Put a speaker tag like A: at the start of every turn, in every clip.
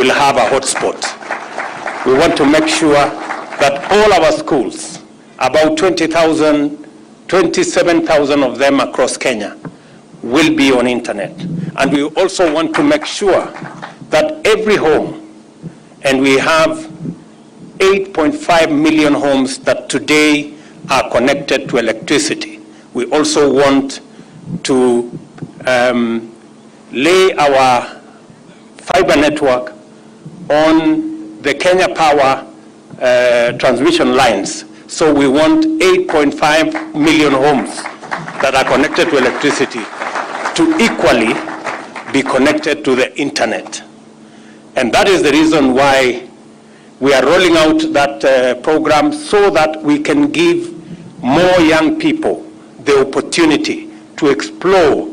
A: will have a hotspot. We want to make sure that all our schools, about 27,000 of them across Kenya, will be on internet. And we also want to make sure that every home, and we have 8.5 million homes that today are connected to electricity. We also want to lay our fiber network on the Kenya Power transmission lines. So we want 8.5 million homes that are connected to electricity to equally be connected to the internet. And that is the reason why we are rolling out that program, so that we can give more young people the opportunity to explore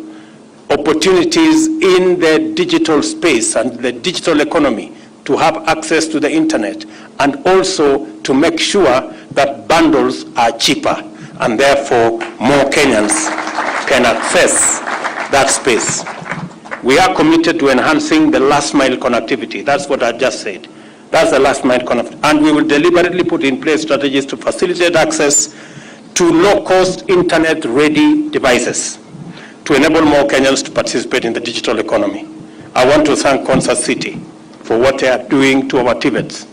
A: opportunities in the digital space and the digital economy, to have access to the internet, and also to make sure that bundles are cheaper, and therefore more Kenyans can access that space. We are committed to enhancing the last mile connectivity. That's what I just said. That's the last mile connectivity. And we will deliberately put in place strategies to facilitate access to low-cost internet-ready devices to enable more Kenyans to participate in the digital economy. I want to thank Concert City for what they are doing to our TVETs.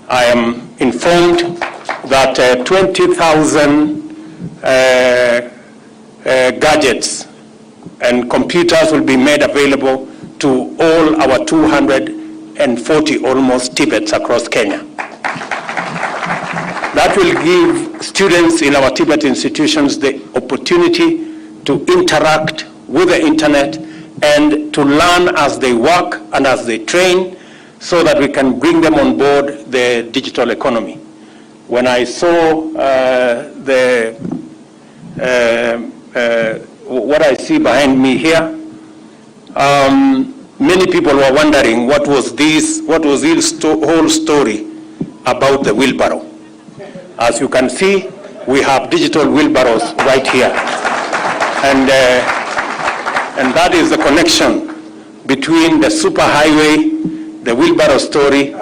A: I am informed that 20,000 gadgets and computers will be made available to all our 240 almost TVETs across Kenya. That will give students in our TVET institutions the opportunity to interact with the internet and to learn as they work and as they train, so that we can bring them on board the digital economy. When I saw what I see behind me here, many people were wondering what was this whole story about the wheelbarrow. As you can see, we have digital wheelbarrows right here. And that is the connection between the superhighway, the wheelbarrow story,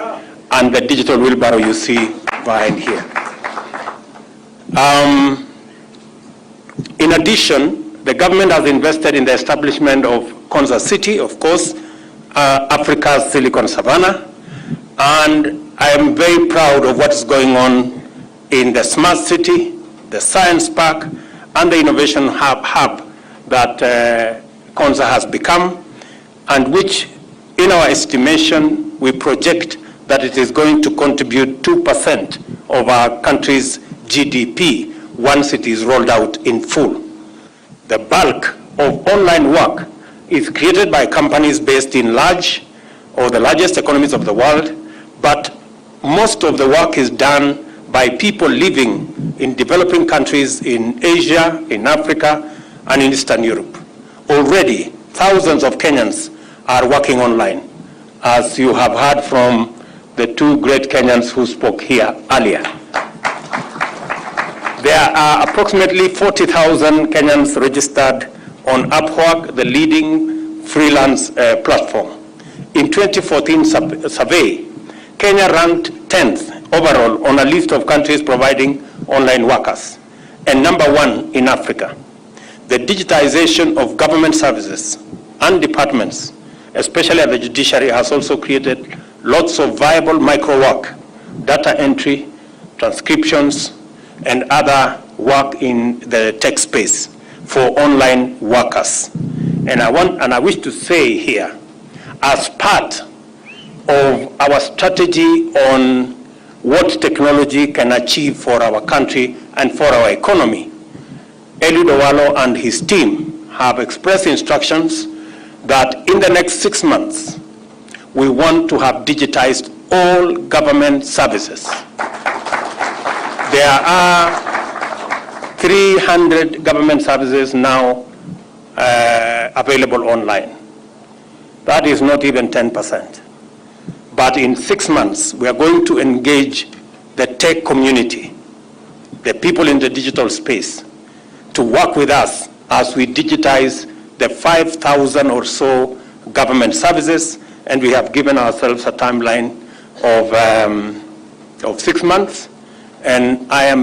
A: and the digital wheelbarrow you see behind here. In addition, the government has invested in the establishment of Concert City, of course, Africa's Silicon Savannah, and I am very proud of what's going on in the Smart City, the Science Park, and the Innovation Hub that Concert has become, and which, in our estimation, we project that it is going to contribute 2% of our country's GDP once it is rolled out in full. The bulk of online work is created by companies based in large or the largest economies of the world, but most of the work is done by people living in developing countries in Asia, in Africa, and in Eastern Europe. Already, thousands of Kenyans are working online, as you have heard from the two great Kenyans who spoke here earlier. There are approximately 40,000 Kenyans registered on Upwork, the leading freelance platform. In 2014 survey, Kenya ranked 10th overall on a list of countries providing online workers, and #1 in Africa. The digitization of government services and departments, especially at the judiciary, has also created lots of viable micro work, data entry, transcriptions, and other work in the tech space for online workers. And I wish to say here, as part of our strategy on what technology can achieve for our country and for our economy, Eliud Owalo and his team have expressed instructions that in the next 6 months, we want to have digitized all government services. There are 300 government services now available online. That is not even 10%. But in 6 months, we are going to engage the tech community, the people in the digital space, to work with us as we digitize the 5,000 or so government services and we have given ourselves a timeline of 6 months, and I am